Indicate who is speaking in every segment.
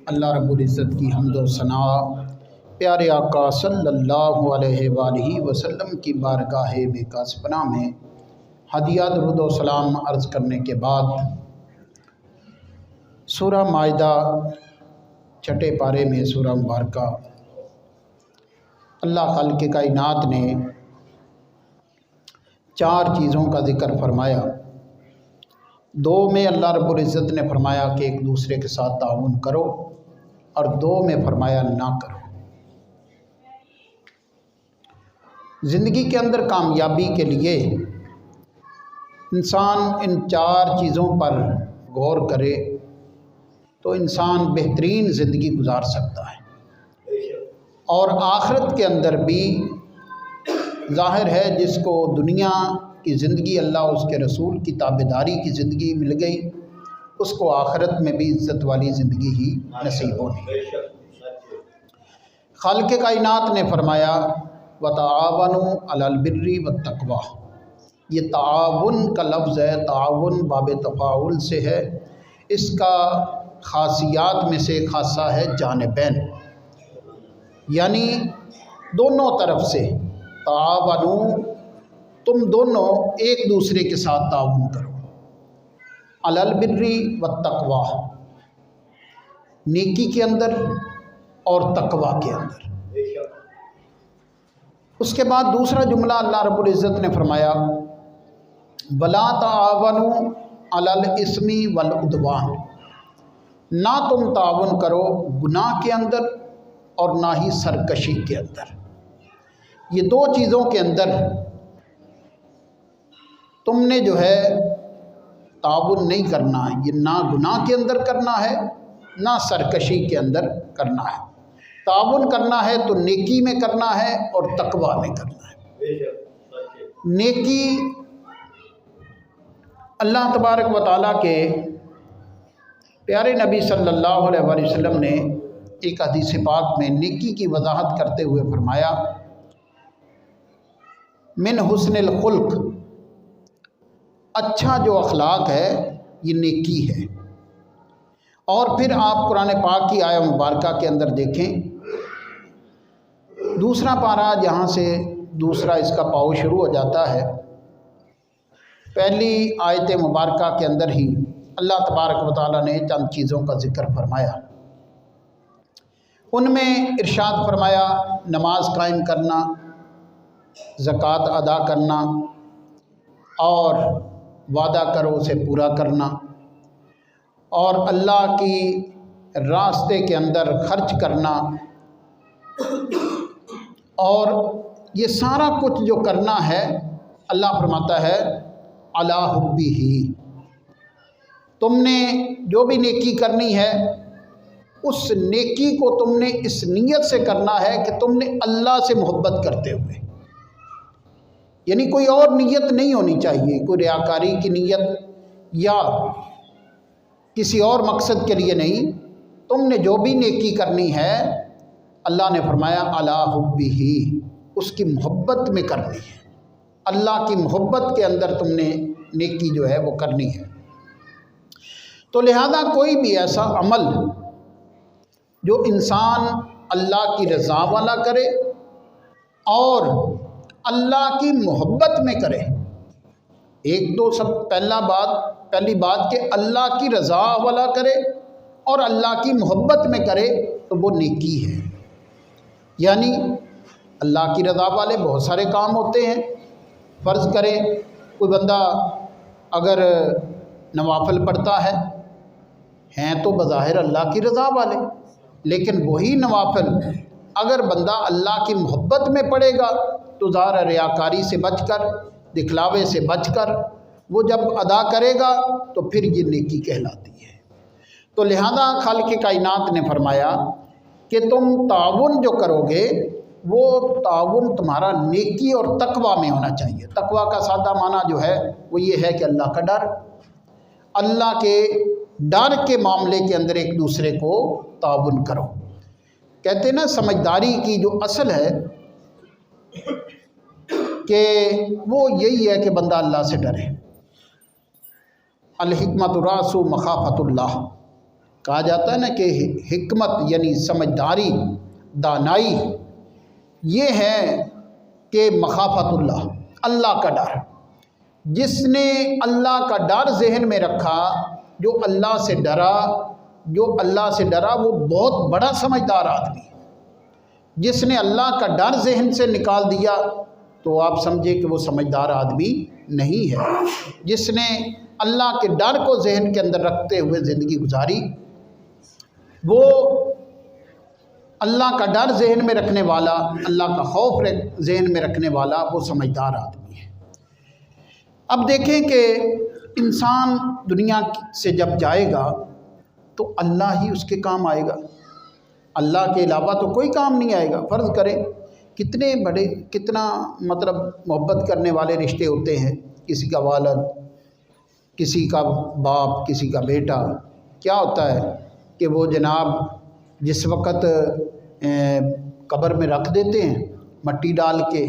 Speaker 1: اللہ رب العزت کی حمد و ثنا پیارے آقا صلی اللہ علیہ وآلہ وسلم کی بارگاہ بے کاس پناہ میں ہدیہ درود و سلام عرض کرنے کے بعد سورہ مائدہ چھٹے پارے میں سورہ مبارکہ اللہ خالق کائنات نے 4 چیزوں کا ذکر فرمایا۔ 2 میں اللہ رب العزت نے فرمایا کہ ایک دوسرے کے ساتھ تعاون کرو، اور 2 میں فرمایا نہ کرو۔ زندگی کے اندر کامیابی کے لیے انسان ان 4 چیزوں پر غور کرے تو انسان بہترین زندگی گزار سکتا ہے، اور آخرت کے اندر بھی ظاہر ہے جس کو دنیا کی زندگی اللہ اس کے رسول کی تابعداری کی زندگی مل گئی، اس کو آخرت میں بھی عزت والی زندگی ہی نصیب ہونی۔ خالق کائنات نے فرمایا وَتَعَاوَنُوا عَلَى الْبِرِّ وَالتَّقْوَىٰ۔ یہ تعاون کا لفظ ہے، تعاون باب تفاعل سے ہے، اس کا خاصیات میں سے خاصہ ہے جانبین، یعنی دونوں طرف سے تعاونوا، تم دونوں ایک دوسرے کے ساتھ تعاون کرو، علی البر والتقویٰ، نیکی کے اندر اور تقویٰ کے اندر۔ اس کے بعد دوسرا جملہ اللہ رب العزت نے فرمایا وَلَا تَعَاوَنُوا عَلَى الْإِثْمِ وَالْعُدْوَانِ، نہ تم تعاون کرو گناہ کے اندر اور نہ ہی سرکشی کے اندر۔ یہ 2 چیزوں کے اندر تم نے جو ہے تعاون نہیں کرنا ہے، یہ نہ گناہ کے اندر کرنا ہے نہ سرکشی کے اندر کرنا ہے۔ تعاون کرنا ہے تو نیکی میں کرنا ہے اور تقویٰ میں کرنا ہے۔ نیکی اللہ تبارک و تعالیٰ کے پیارے نبی صلی اللہ علیہ وآلہ وسلم نے ایک حدیث پاک میں نیکی کی وضاحت کرتے ہوئے فرمایا من حسن الخلق، اچھا جو اخلاق ہے یہ نیکی ہے۔ اور پھر آپ قرآن پاک کی آیہ مبارکہ کے اندر دیکھیں، دوسرا پارہ جہاں سے دوسرا اس کا پاؤ شروع ہو جاتا ہے، پہلی آیت مبارکہ کے اندر ہی اللہ تبارک و تعالیٰ نے چند چیزوں کا ذکر فرمایا۔ ان میں ارشاد فرمایا نماز قائم کرنا، زکوٰۃ ادا کرنا، اور وعدہ کرو اسے پورا کرنا، اور اللہ کی راستے کے اندر خرچ کرنا، اور یہ سارا کچھ جو کرنا ہے اللہ فرماتا ہے علی حبہ، تم نے جو بھی نیکی کرنی ہے اس نیکی کو تم نے اس نیت سے کرنا ہے کہ تم نے اللہ سے محبت کرتے ہوئے، یعنی کوئی اور نیت نہیں ہونی چاہیے، کوئی ریاکاری کی نیت یا کسی اور مقصد کے لیے نہیں۔ تم نے جو بھی نیکی کرنی ہے اللہ نے فرمایا علی حبہ، اس کی محبت میں کرنی ہے، اللہ کی محبت کے اندر تم نے نیکی جو ہے وہ کرنی ہے۔ تو لہذا کوئی بھی ایسا عمل جو انسان اللہ کی رضا والا کرے اور اللہ کی محبت میں کرے، ایک تو پہلی بات کہ اللہ کی رضا والا کرے اور اللہ کی محبت میں کرے تو وہ نیکی ہے۔ یعنی اللہ کی رضا والے بہت سارے کام ہوتے ہیں، فرض کریں کوئی بندہ اگر نوافل پڑھتا ہے، ہیں تو بظاہر اللہ کی رضا والے، لیکن وہی نوافل اگر بندہ اللہ کی محبت میں پڑھے گا تو ظاہر ریاکاری سے بچ کر، دکھلاوے سے بچ کر وہ جب ادا کرے گا تو پھر یہ نیکی کہلاتی ہے۔ تو لہذا خالق کائنات نے فرمایا کہ تم تعاون جو کرو گے وہ تعاون تمہارا نیکی اور تقویٰ میں ہونا چاہیے۔ تقویٰ کا سادہ معنی جو ہے وہ یہ ہے کہ اللہ کا ڈر، اللہ کے ڈر کے معاملے کے اندر ایک دوسرے کو تعاون کرو۔ کہتے ہیں نا سمجھداری کی جو اصل ہے کہ وہ یہی ہے کہ بندہ اللہ سے ڈرے۔ الحکمت راس مخافت اللہ، کہا جاتا ہے نا کہ حکمت یعنی سمجھداری، دانائی، یہ ہے کہ مخافت اللہ، اللہ کا ڈر۔ جس نے اللہ کا ڈر ذہن میں رکھا، جو اللہ سے ڈرا، وہ بہت بڑا سمجھدار آدمی ہے۔ جس نے اللہ کا ڈر ذہن سے نکال دیا تو آپ سمجھے کہ وہ سمجھدار آدمی نہیں ہے۔ جس نے اللہ کے ڈر کو ذہن کے اندر رکھتے ہوئے زندگی گزاری، وہ اللہ کا ڈر ذہن میں رکھنے والا، اللہ کا خوف ذہن میں رکھنے والا، وہ سمجھدار آدمی ہے۔ اب دیکھیں کہ انسان دنیا سے جب جائے گا تو اللہ ہی اس کے کام آئے گا، اللہ کے علاوہ تو کوئی کام نہیں آئے گا۔ فرض کریں کتنا محبت کرنے والے رشتے ہوتے ہیں، کسی کا والد، کسی کا باپ، کسی کا بیٹا، کیا ہوتا ہے کہ وہ جناب جس وقت قبر میں رکھ دیتے ہیں مٹی ڈال کے،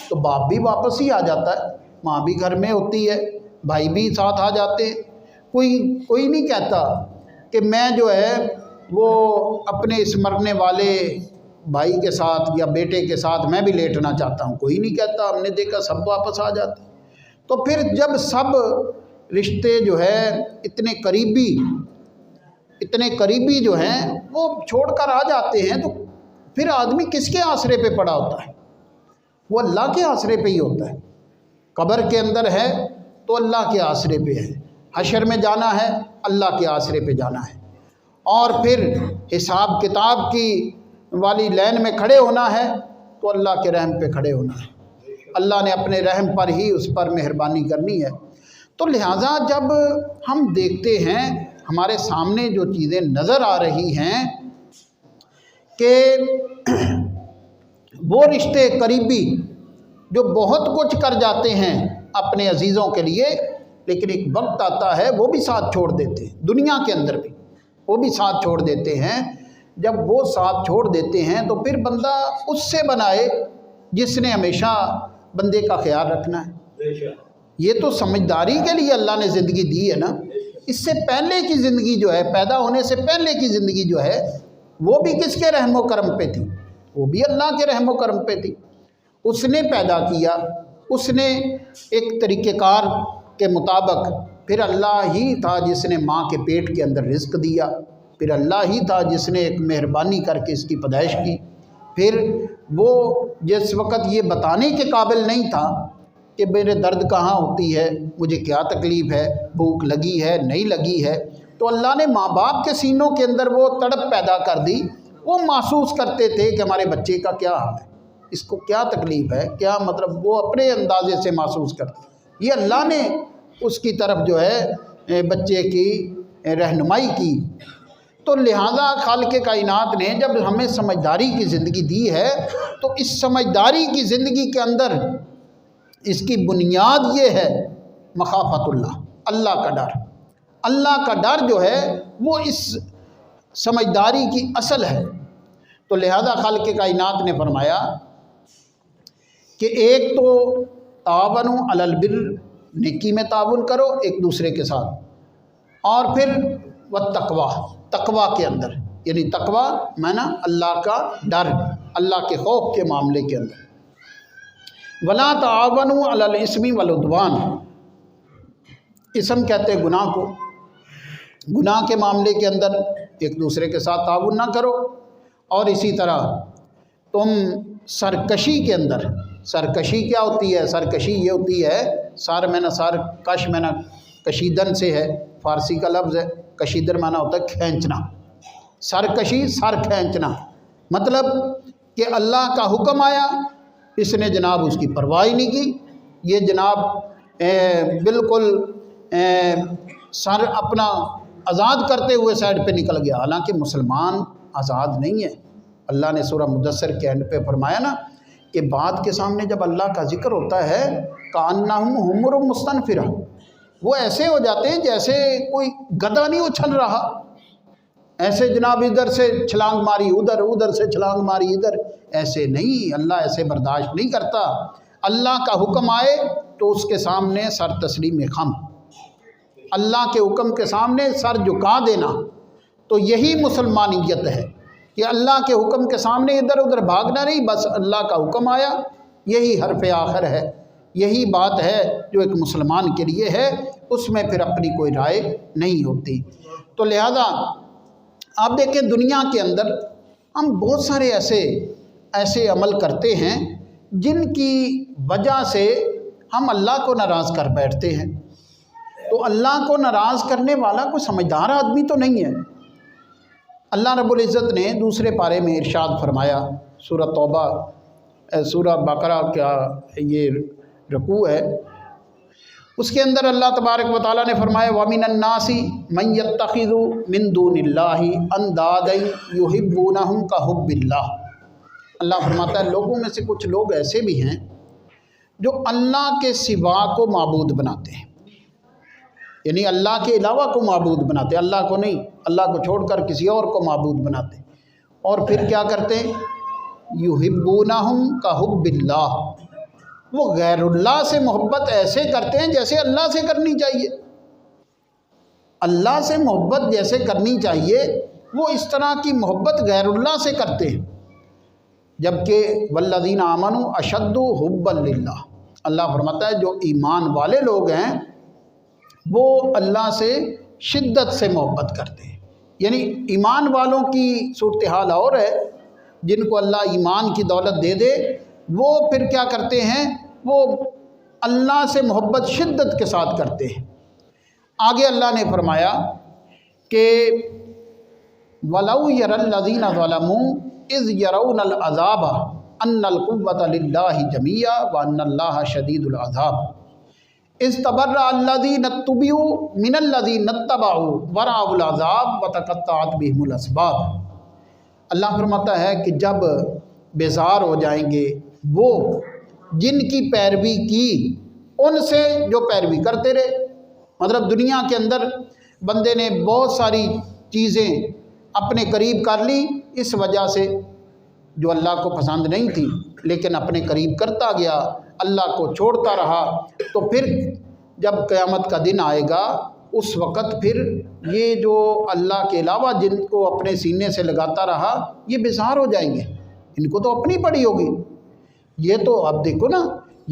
Speaker 1: تو باپ بھی واپس ہی آ جاتا ہے، ماں بھی گھر میں ہوتی ہے، بھائی بھی ساتھ آ جاتے ہیں۔ کوئی نہیں کہتا کہ میں جو ہے وہ اپنے اس مرنے والے بھائی کے ساتھ یا بیٹے کے ساتھ میں بھی لیٹنا چاہتا ہوں، کوئی نہیں کہتا۔ ہم نے دیکھا سب واپس آ جاتے ہیں۔ تو پھر جب سب رشتے جو ہے اتنے قریبی جو ہیں وہ چھوڑ کر آ جاتے ہیں، تو پھر آدمی کس کے آسرے پہ پڑا ہوتا ہے؟ وہ اللہ کے آسرے پہ ہی ہوتا ہے۔ قبر کے اندر ہے تو اللہ کے آسرے پہ ہے، حشر میں جانا ہے اللہ کے آسرے پہ جانا ہے، اور پھر حساب کتاب کی والی لائن میں کھڑے ہونا ہے تو اللہ کے رحم پہ کھڑے ہونا ہے۔ اللہ نے اپنے رحم پر ہی اس پر مہربانی کرنی ہے۔ تو لہٰذا جب ہم دیکھتے ہیں، ہمارے سامنے جو چیزیں نظر آ رہی ہیں کہ وہ رشتے قریبی جو بہت کچھ کر جاتے ہیں اپنے عزیزوں کے لیے، لیکن ایک وقت آتا ہے وہ بھی ساتھ چھوڑ دیتے ہیں، دنیا کے اندر بھی وہ بھی ساتھ چھوڑ دیتے ہیں۔ جب وہ ساتھ چھوڑ دیتے ہیں تو پھر بندہ اس سے بنائے جس نے ہمیشہ بندے کا خیال رکھنا ہے۔ یہ تو سمجھداری کے لیے اللہ نے زندگی دی ہے نا۔ اس سے پہلے کی زندگی جو ہے، پیدا ہونے سے پہلے کی زندگی جو ہے، وہ بھی کس کے رحم و کرم پہ تھی؟ وہ بھی اللہ کے رحم و کرم پہ تھی۔ اس نے پیدا کیا، اس نے ایک طریقہ کار کے مطابق، پھر اللہ ہی تھا جس نے ماں کے پیٹ کے اندر رزق دیا، پھر اللہ ہی تھا جس نے ایک مہربانی کر کے اس کی پیدائش کی۔ پھر وہ جس وقت یہ بتانے کے قابل نہیں تھا کہ میرے درد کہاں ہوتی ہے، مجھے کیا تکلیف ہے، بھوک لگی ہے نہیں لگی ہے، تو اللہ نے ماں باپ کے سینوں کے اندر وہ تڑپ پیدا کر دی۔ وہ محسوس کرتے تھے کہ ہمارے بچے کا کیا حال ہے، اس کو کیا تکلیف ہے، کیا وہ اپنے اندازے سے محسوس کرتے۔ یہ اللہ نے اس کی طرف جو ہے بچے کی رہنمائی کی۔ تو لہٰذا خالق کائنات نے جب ہمیں سمجھداری کی زندگی دی ہے تو اس سمجھداری کی زندگی کے اندر اس کی بنیاد یہ ہے مخافت اللہ، اللہ کا ڈر۔ اللہ کا ڈر جو ہے وہ اس سمجھداری کی اصل ہے۔ تو لہذا خالق کائنات نے فرمایا کہ ایک تو تعاونوا علی البر، نیکی میں تعاون کرو ایک دوسرے کے ساتھ، اور پھر والتقوی، تقوی کے اندر، یعنی تقوی معنی اللہ کا ڈر، اللہ کے خوف کے معاملے کے اندر۔ ولا تعاونوا علی الاثم والعدوان، اسم کہتے ہیں گناہ کو، گناہ کے معاملے کے اندر ایک دوسرے کے ساتھ تعاون نہ کرو، اور اسی طرح تم سرکشی کے اندر، سرکشی کیا ہوتی ہے؟ سرکشی یہ ہوتی ہے، سر میں نہ سر، کش میں نہ کشیدن سے ہے، فارسی کا لفظ ہے، کشیدن معنی ہوتا ہے کھینچنا، سرکشی سر کھینچنا، مطلب کہ اللہ کا حکم آیا، اس نے جناب اس کی پرواہ نہیں کی، یہ جناب بالکل سر اپنا آزاد کرتے ہوئے سائڈ پہ نکل گیا، حالانکہ مسلمان آزاد نہیں ہے۔ اللہ نے سورہ مدثر کے اینڈ پہ فرمایا نا کہ بعد کے سامنے جب اللہ کا ذکر ہوتا ہے کأنہم حمر مستنفرہ، وہ ایسے ہو جاتے ہیں جیسے کوئی گدھا نہیں اچھل رہا، ایسے جناب ادھر سے چھلانگ ماری ادھر، ادھر سے چھلانگ ماری ادھر، ایسے نہیں، اللہ ایسے برداشت نہیں کرتا۔ اللہ کا حکم آئے تو اس کے سامنے سر تسلیم خم، اللہ کے حکم کے سامنے سر جھکا دینا۔ تو یہی مسلمانیت ہے کہ اللہ کے حکم کے سامنے ادھر ادھر بھاگنا نہیں، بس اللہ کا حکم آیا یہی حرف آخر ہے، یہی بات ہے جو ایک مسلمان کے لیے ہے، اس میں پھر اپنی کوئی رائے نہیں ہوتی۔ تو لہذا آپ دیکھیں دنیا کے اندر ہم بہت سارے ایسے عمل کرتے ہیں جن کی وجہ سے ہم اللہ کو ناراض کر بیٹھتے ہیں۔ تو اللہ کو ناراض کرنے والا کوئی سمجھدار آدمی تو نہیں ہے۔ اللہ رب العزت نے دوسرے پارے میں ارشاد فرمایا، سورہ توبہ سورہ بقرہ کا یہ رکوع ہے، اس کے اندر اللہ تبارک و تعالیٰ نے فرمایا وَمِنَ النَّاسِ مَن يَتَّخِذُ مِن دُونِ اللَّهِ أَندَادًا يُحِبُّونَهُمْ كَحُبِّ اللَّهِ۔ اللہ فرماتا ہے لوگوں میں سے کچھ لوگ ایسے بھی ہیں جو اللہ کے سوا کو معبود بناتے ہیں، یعنی اللہ کے علاوہ کو معبود بناتے، اللہ کو نہیں، اللہ کو چھوڑ کر کسی اور کو معبود بناتے، اور پھر کیا کرتے ہیں یحبونہم کحب اللہ، وہ غیر اللہ سے محبت ایسے کرتے ہیں جیسے اللہ سے کرنی چاہیے، اللہ سے محبت جیسے کرنی چاہیے وہ اس طرح کی محبت غیر اللہ سے کرتے ہیں، جبکہ والذین آمنوا اشد حبا للہ، اللہ فرماتا ہے جو ایمان والے لوگ ہیں وہ اللہ سے شدت سے محبت کرتے ہیں۔ یعنی ایمان والوں کی صورتحال اور ہے، جن کو اللہ ایمان کی دولت دے دے وہ پھر کیا کرتے ہیں، وہ اللہ سے محبت شدت کے ساتھ کرتے ہیں۔ آگے اللہ نے فرمایا کہ وَلَوْ يَرَى الَّذِينَ ظَلَمُوا إِذْ يَرَوْنَ الْعَذَابَ أَنَّ الْقُوَّةَ لِلَّهِ جَمِيعًا وَأَنَّ اللَّهَ شَدِيدُ الْعَذَابِ إِذْ تَبَرَّأَ الَّذِينَ اتُّبِعُوا مِنَ الَّذِينَ اتَّبَعُوا وَرَأَوُا الْعَذَابَ وَتَقَطَّعَتْ بِهِمُ الْأَسْبَابُ۔ اللہ فرماتا ہے کہ جب بیزار ہو جائیں گے وہ جن کی پیروی کی ان سے جو پیروی کرتے رہے، مطلب دنیا کے اندر بندے نے بہت ساری چیزیں اپنے قریب کر لی اس وجہ سے جو اللہ کو پسند نہیں تھی، لیکن اپنے قریب کرتا گیا، اللہ کو چھوڑتا رہا، تو پھر جب قیامت کا دن آئے گا اس وقت پھر یہ جو اللہ کے علاوہ جن کو اپنے سینے سے لگاتا رہا یہ بیزار ہو جائیں گے، ان کو تو اپنی پڑی ہوگی۔ یہ تو اب دیکھو نا،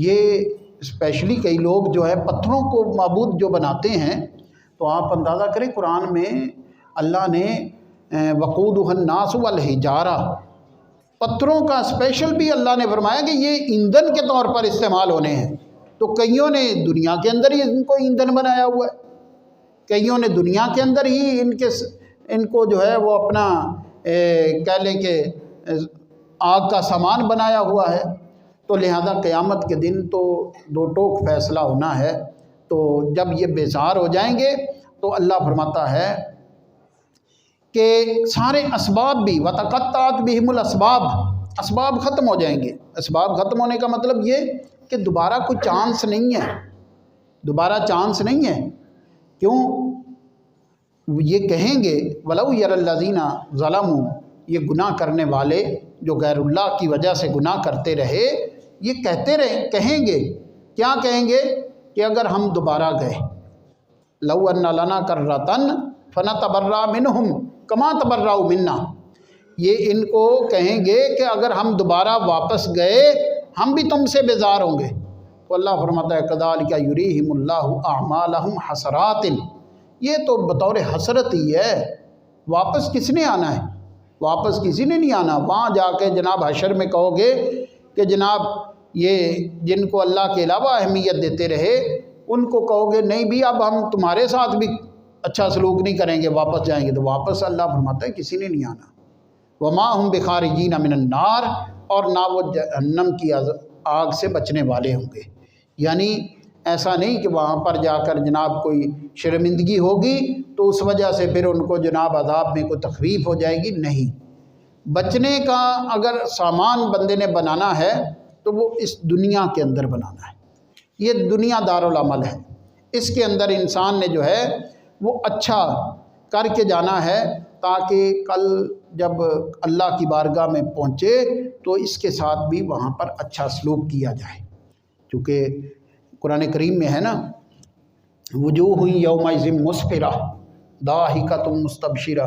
Speaker 1: یہ اسپیشلی کئی لوگ جو ہے پتھروں کو معبود جو بناتے ہیں، تو آپ اندازہ کریں قرآن میں اللہ نے وقودہ الناس والحجارہ، پتھروں کا اسپیشل بھی اللہ نے فرمایا کہ یہ ایندھن کے طور پر استعمال ہونے ہیں، تو کئیوں نے دنیا کے اندر ہی ان کو ایندھن بنایا ہوا ہے، کئیوں نے دنیا کے اندر ہی ان کو جو ہے وہ اپنا کہہ لیں کہ آگ کا سامان بنایا ہوا ہے۔ تو لہذا قیامت کے دن تو دو ٹوک فیصلہ ہونا ہے، تو جب یہ بیزار ہو جائیں گے تو اللہ فرماتا ہے کہ سارے اسباب بھی وَتَقَطَّعَتْ بِهِمُ الْأَسْبَابُ، اسباب ختم ہو جائیں گے۔ اسباب ختم ہونے کا مطلب یہ کہ دوبارہ کوئی چانس نہیں ہے، دوبارہ چانس نہیں ہے۔ کیوں؟ یہ کہیں گے وَلَوْ يَرَى الَّذِينَ ظَلَمُوا، یہ گناہ کرنے والے جو غیر اللہ کی وجہ سے گناہ کرتے رہے یہ کہیں گے، کیا کہیں گے کہ اگر ہم دوبارہ گئے لَوْ أَنَّ لَنَا كَرَّةً فَنَتَبَرَّأَ مِنْهُمْ كَمَا تَبَرَّأُوا مِنَّا، یہ ان کو کہیں گے کہ اگر ہم دوبارہ واپس گئے ہم بھی تم سے بیزار ہوں گے۔ تو اللہ فرماتا ہے كَذَلِكَ يُرِيهِمُ اللَّهُ أَعْمَالَهُمْ حَسَرَاتٍ، یہ تو بطور حسرت ہی ہے، واپس کس نے آنا ہے؟ واپس کسی نے نہیں آنا۔ وہاں جا کے جناب حشر میں کہو گے کہ جناب یہ جن کو اللہ کے علاوہ اہمیت دیتے رہے ان کو کہو گے نہیں بھی اب ہم تمہارے ساتھ بھی اچھا سلوک نہیں کریں گے، واپس جائیں گے، تو واپس اللہ فرماتا ہے کسی نے نہیں آنا۔ وَمَا هُمْ بِخَارِجِينَ مِنَ النَّارِ، اور نہ وہ جہنم کی آگ سے بچنے والے ہوں گے۔ یعنی ایسا نہیں کہ وہاں پر جا کر جناب کوئی شرمندگی ہوگی تو اس وجہ سے پھر ان کو جناب عذاب میں کوئی تخفیف ہو جائے گی، نہیں۔ بچنے کا اگر سامان بندے نے بنانا ہے تو وہ اس دنیا کے اندر بنانا ہے، یہ دنیا دارالعمل ہے، اس کے اندر انسان نے جو ہے وہ اچھا کر کے جانا ہے تاکہ کل جب اللہ کی بارگاہ میں پہنچے تو اس کے ساتھ بھی وہاں پر اچھا سلوک کیا جائے، چونکہ قرآن کریم میں ہے نا وجوہ یومئذ مسفرہ ضاحکۃ مستبشرہ،